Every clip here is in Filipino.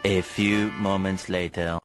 A few moments later.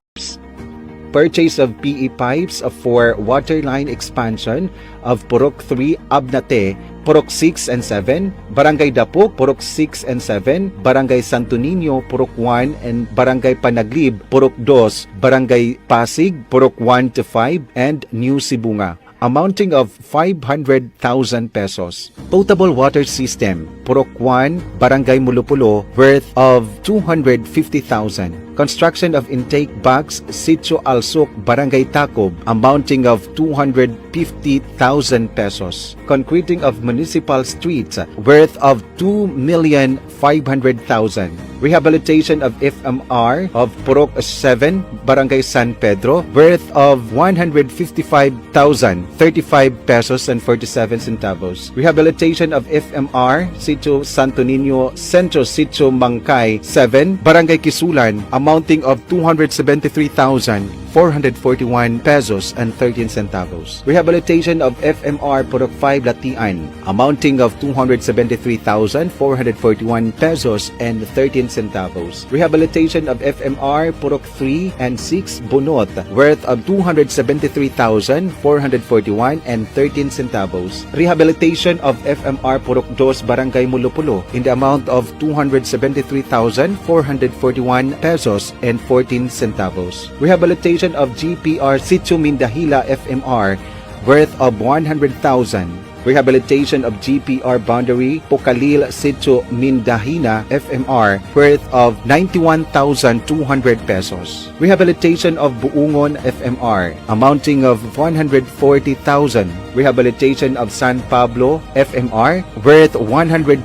Purchase of PE pipes for waterline expansion of Purok 3, Abnate, Purok 6 and 7, Barangay Dapuk, Purok 6 and 7, Barangay Santo Niño, Purok 1, and Barangay Panaglib, Purok 2, Barangay Pasig, Purok 1 to 5, and New Sibunga, amounting of 500,000 pesos. Potable water system, Purok 1, Barangay Mulupulo, worth of 250,000. Construction of intake box, Sitio Alsuk, Barangay Tacob, amounting of 250,000 pesos. Concreting of municipal streets, worth of 2,500,000. Rehabilitation of FMR of Purok 7, Barangay San Pedro, worth of 155,035 pesos and 47 centavos. Rehabilitation of FMR, Sitio Santo Niño Centro, Sitio Mangkay 7, Barangay Kisulan, amounting of 273,441 pesos and 13 centavos. Rehabilitation of FMR Purok 5 Latian, amounting of 273,441 pesos and 13 centavos. Rehabilitation of FMR Purok 3 and 6 Bunot, worth of 273,441 and 13 centavos. Rehabilitation of FMR Purok 2 Barangay Mulupulo in the amount of 273,441 pesos and 14 centavos. Rehabilitation of GPR Sitio Mindahila FMR, worth of 100,000. Rehabilitation of GPR Boundary Pukalil Sitio Mindahina FMR, worth of 91,200 pesos. Rehabilitation of Buungon FMR, amounting of 140,000. Rehabilitation of San Pablo FMR, worth 120,000.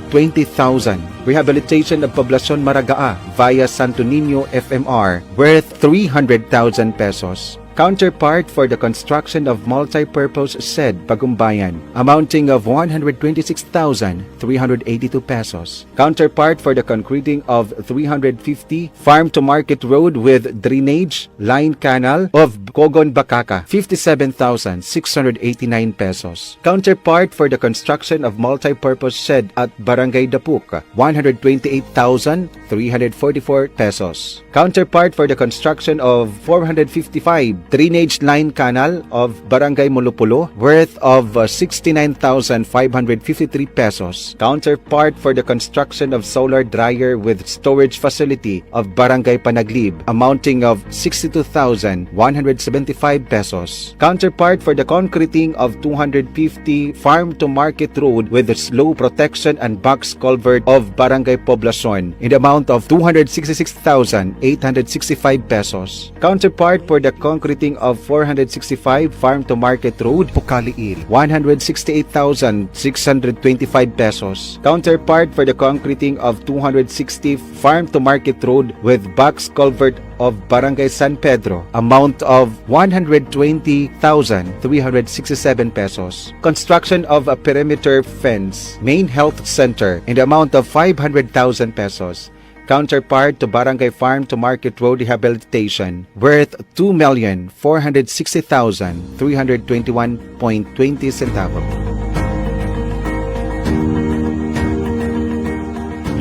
Rehabilitation of Poblacion Maragaa via Santo Niño FMR, worth 300,000 pesos. Counterpart for the construction of multi-purpose shed Bagumbayan, amounting of 126,382 pesos. Counterpart for the concreting of 350 farm-to-market road with drainage line canal of Kogon Bakaka, 57,689 pesos. Counterpart for the construction of multi-purpose shed at Barangay Dapuk, 128,344 pesos. Counterpart for the construction of 455 drainage line canal of Barangay Mulupulo, worth of 69,553 pesos. Counterpart for the construction of solar dryer with storage facility of Barangay Panaglib, amounting of 62,175 pesos. Counterpart for the concreting of 250 farm-to-market road with slow protection and box culvert of Barangay Poblacion in the amount of 266,865 pesos. Counterpart for the concreting of 465 farm-to-market road Pukaliil, 168,625 pesos. Counterpart for the concreting of 260 farm-to-market road with box culvert of Barangay San Pedro, amount of 120,367 pesos. Construction of a perimeter fence, main health center in the amount of 500,000 pesos. Counterpart to Barangay Farm to Market Road Rehabilitation, worth 2,460,321.20 centavos.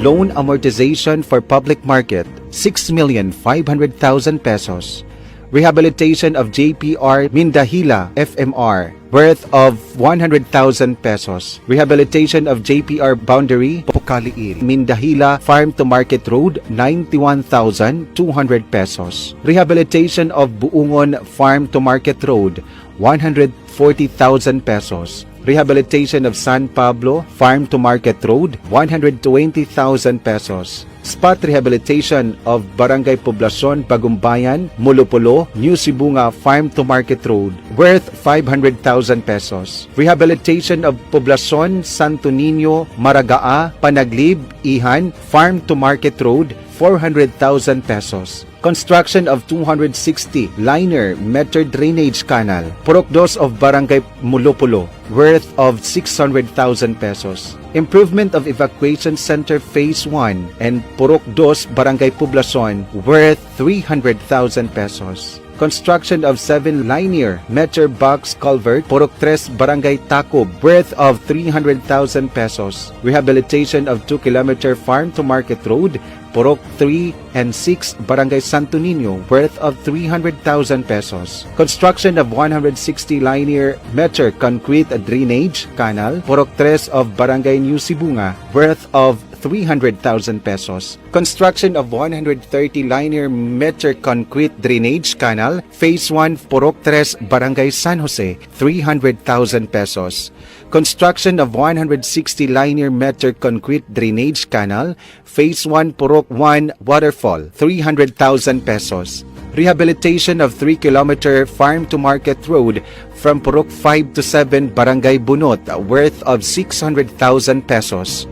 Loan amortization for public market, 6,500,000 pesos. Rehabilitation of JPR Mindahila FMR, worth of 100,000 pesos. Rehabilitation of JPR Boundary Pukaliil Mindahila Farm to Market Road, 91,200 pesos. Rehabilitation of Buungon Farm to Market Road, 140,000 pesos. Rehabilitation of San Pablo Farm to Market Road, 120,000 pesos. Spot rehabilitation of Barangay Poblacion Bagumbayan, Mulupulo, New Sibunga Farm to Market Road, worth 500,000 pesos. Rehabilitation of Poblacion Santo Niño, Maragaa, Panaglib, Ihan Farm to Market Road, 400,000 pesos. Construction of 260 liner meter drainage canal, Purok 2 of Barangay Mulupulo, worth of 600,000 pesos. Improvement of Evacuation Center Phase 1 and Purok 2 Barangay Poblacion, worth 300,000 pesos. Construction of 7 linear meter box culvert, Purok 3, Barangay Tacob, worth of 300,000 pesos. Rehabilitation of 2-kilometer farm to market road, Purok 3 and 6, Barangay Santo Niño, worth of 300,000 pesos. Construction of 160 linear meter concrete drainage canal, Purok 3 of Barangay New Sibunga, worth of 300,000 pesos. Construction of 130 linear meter concrete drainage canal, Phase 1, Purok 3, Barangay San Jose, 300,000 pesos. Construction of 160 linear meter concrete drainage canal, Phase 1, Purok 1, Waterfall, 300,000 pesos. Rehabilitation of 3-kilometer farm-to-market road from Purok 5 to 7, Barangay Bunot, worth of 600,000 pesos.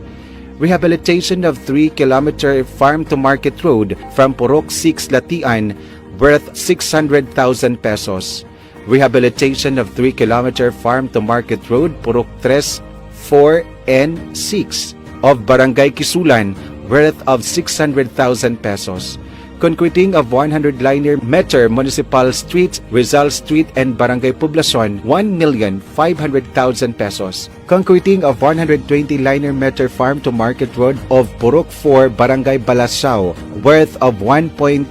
Rehabilitation of 3-kilometer farm-to-market road from Purok 6, Latian, worth 600,000 pesos. Rehabilitation of 3-kilometer farm-to-market road, Purok 3, 4, and 6 of Barangay Kisulan, worth of 600,000 pesos. Concreting of 100 linear meter municipal streets, Rizal Street and Barangay Poblacion, 1,500,000 pesos. Concreting of 120 linear meter farm to market road of Purok 4, Barangay Balasao, worth of 1.5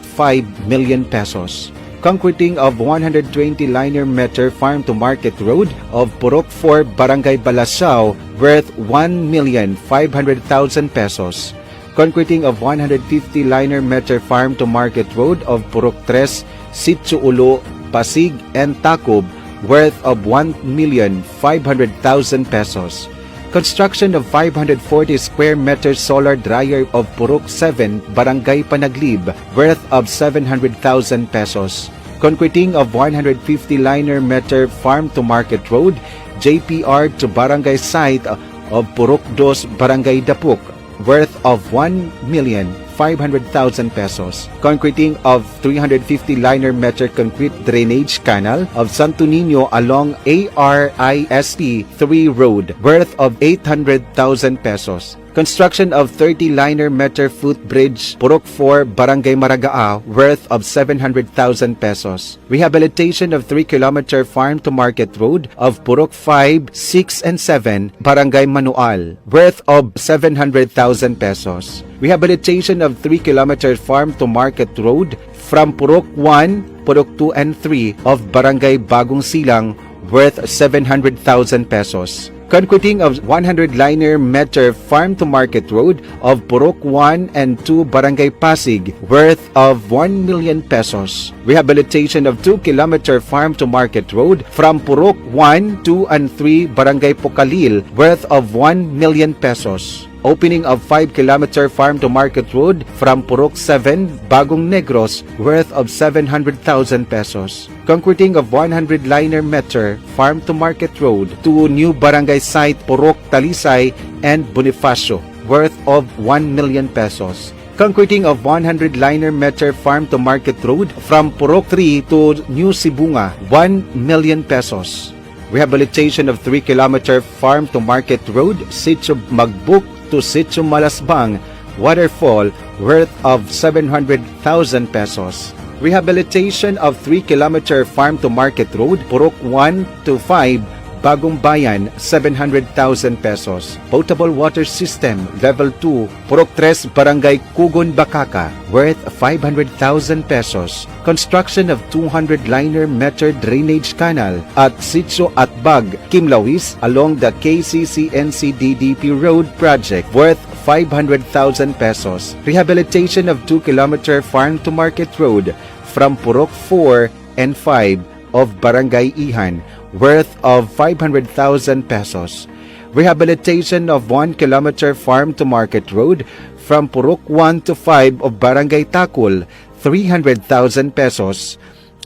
million pesos. Concreting of 120 linear meter farm to market road of Purok 4, Barangay Balasao, worth 1,500,000 pesos. Concreting of 150 linear meter farm to market road of Purok 3, Sitio Ulo, Pasig and Tacob, worth of 1,500,000 pesos. Construction of 540 square meter solar dryer of Purok 7, Barangay Panaglib, worth of 700,000 pesos. Concreting of 150 linear meter farm to market road, JPR to barangay site of Purok 2, Barangay Dapuk, worth of 1,500,000 pesos. Concreting of 350 linear meter concrete drainage canal of Santo Niño along ARISP 3 road, worth of 800,000 pesos. Construction of 30 linear meter footbridge, Purok 4, Barangay Maragaa, worth of 700,000 pesos. Rehabilitation of 3-kilometer farm to market road of Purok 5, 6 and 7, Barangay Manual, worth of 700,000 pesos. Rehabilitation of 3-kilometer farm to market road from Purok 1, Purok 2 and 3 of Barangay Bagong Silang, worth 700,000 pesos. Concreting of 100 linear meter farm to market road of Purok 1 and 2, Barangay Pasig, worth of 1 million pesos. Rehabilitation of 2-kilometer farm to market road from Purok 1, 2 and 3, Barangay Pokalil, worth of 1 million pesos. Opening of 5-kilometer farm to market road from Purok 7, Bagong Negros, worth of 700,000 pesos. Concreting of 100 linear meter farm to market road to new barangay site Purok Talisay and Bonifacio, worth of 1 million pesos. Concreting of 100 linear meter farm to market road from Purok 3 to New Sibunga, 1 million pesos. Rehabilitation of 3-kilometer farm to market road, Sitio Magbuk to Sitio Malasbang, Waterfall, worth of 700,000 pesos. Rehabilitation of 3-kilometer farm to market road, Purok 1 to 5, Bagong Bayan, 700,000 pesos. Potable water system, level 2, Purok 3, Barangay Kugon Bakaka, worth 500,000 pesos. Construction of 200 linear meter drainage canal at Sitio Atbag, Kimlawis, along the KCC-NCDDP Road project, worth 500,000 pesos. Rehabilitation of 2-kilometer farm to market road from Purok 4 and 5 of Barangay Ihan, worth of 500,000 pesos. Rehabilitation of 1-kilometer farm to market road from Purok 1 to 5 of Barangay Takul, 300,000 pesos.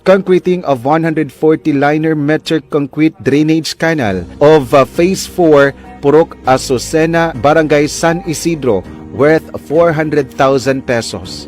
Concreting of 140 linear meter concrete drainage canal of Phase 4, Purok Azucena, Barangay San Isidro, worth 400,000 pesos.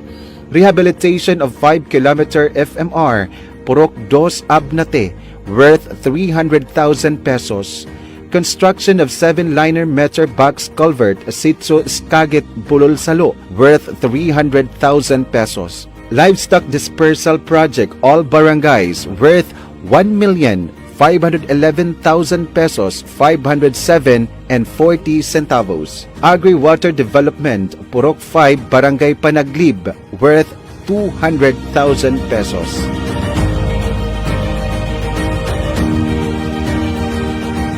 Rehabilitation of 5-kilometer FMR, Purok 2 Abnate, worth 300,000 pesos. Construction of 7 linear meter box culvert, Sitio Skagit, Bulol Salo, worth 300,000 pesos. Livestock Dispersal Project, all barangays, worth 1,511,000 pesos 507 and 40 centavos. Agri-Water Development, Purok 5, Barangay Panaglib, worth 200,000 pesos.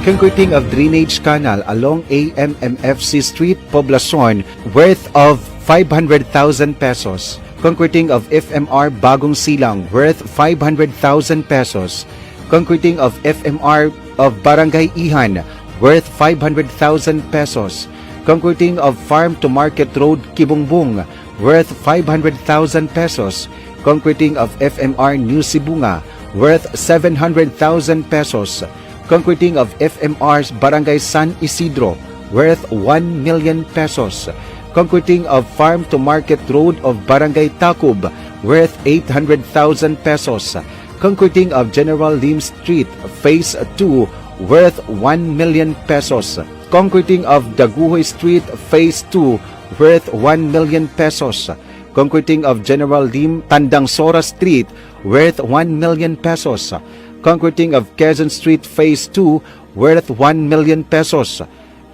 Concreting of drainage canal along AMMFC Street, Poblacion, worth of 500,000 pesos. Concreting of FMR Bagong Silang, worth 500,000 pesos. Concreting of FMR of Barangay Ihan, worth 500,000 pesos. Concreting of Farm to Market Road, Kibungbung, worth 500,000 pesos. Concreting of FMR New Sibunga, worth 700,000 pesos. Concreting of FMR's Barangay San Isidro, worth 1 million pesos. Concreting of Farm to Market Road of Barangay Takub, worth 800,000 pesos. Concreting of General Lim Street, Phase 2, worth 1 million pesos. Concreting of Daguhoy Street, Phase 2, worth 1 million pesos. Concreting of General Lim Tandangsora Street, worth 1 million pesos. Concreting of Quezon Street, Phase 2, worth 1 million pesos.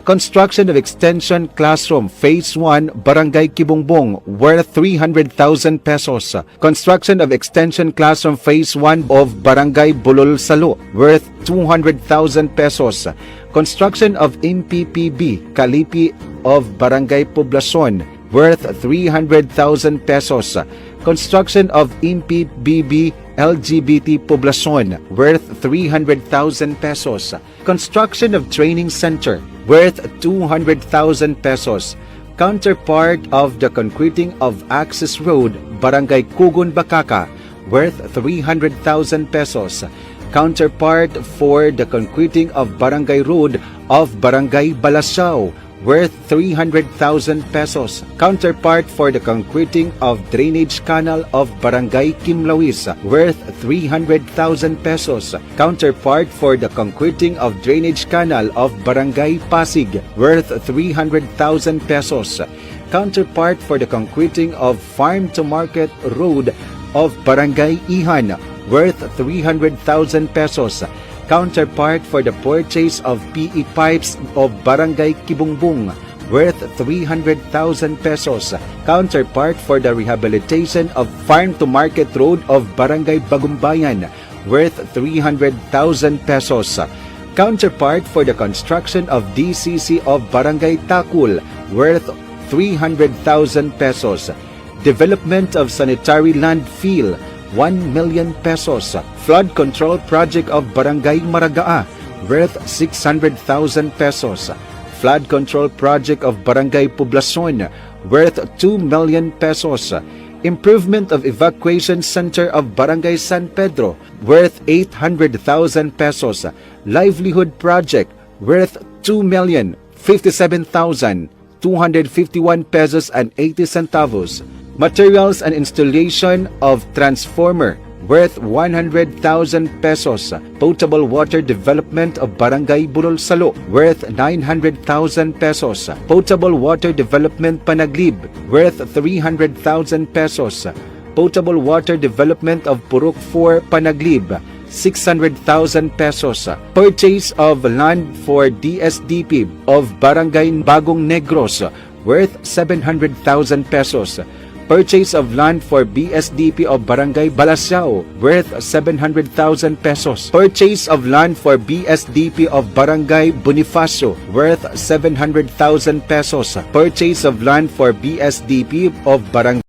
Construction of Extension Classroom, Phase 1, Barangay Kibungbong, worth 300,000 pesos. Construction of Extension Classroom, Phase 1 of Barangay Bulol Salo, worth 200,000 pesos. Construction of MPPB, Kalipi of Barangay Poblacion, worth 300,000 pesos. Construction of MPBB LGBT Poblacion, worth 300,000 pesos. Construction of Training Center, worth 200,000 pesos. Counterpart of the concreting of Access Road, Barangay Kugon Bakaka, worth 300,000 pesos. Counterpart for the concreting of Barangay Road of Barangay Balasiao, worth 300,000 pesos. Counterpart for the concreting of drainage canal of Barangay Kimlawis, worth 300,000 pesos. Counterpart for the concreting of drainage canal of Barangay Pasig, worth 300,000 pesos. Counterpart for the concreting of Farm to Market Road of Barangay Ihan, worth 300,000 pesos. Counterpart for the purchase of PE pipes of Barangay Kibungbung, worth 300,000 pesos. Counterpart for the rehabilitation of Farm to Market Road of Barangay Bagumbayan, worth 300,000 pesos. Counterpart for the construction of DCC of Barangay Takul, worth 300,000 pesos. Development of sanitary landfill, 1 million pesos. Flood Control Project of Barangay Maragaa, worth 600,000 pesos. Flood Control Project of Barangay Poblacion, worth 2 million pesos. Improvement of Evacuation Center of Barangay San Pedro, worth 800,000 pesos. Livelihood Project, worth 2,057,251 pesos and 80 centavos. Materials and installation of transformer, worth 100,000 pesos. Potable water development of Barangay Bulol Salo, worth 900,000 pesos. Potable water development Panaglib, worth 300,000 pesos. Potable water development of Purok 4 Panaglib, 600,000 pesos. Purchase of land for DSDP of Barangay Bagong Negros, worth 700,000 pesos. Purchase of land for BSDP of Barangay Balasiao, worth 700,000 pesos. Purchase of land for BSDP of Barangay Bonifacio, worth 700,000 pesos. Purchase of land for BSDP of Barangay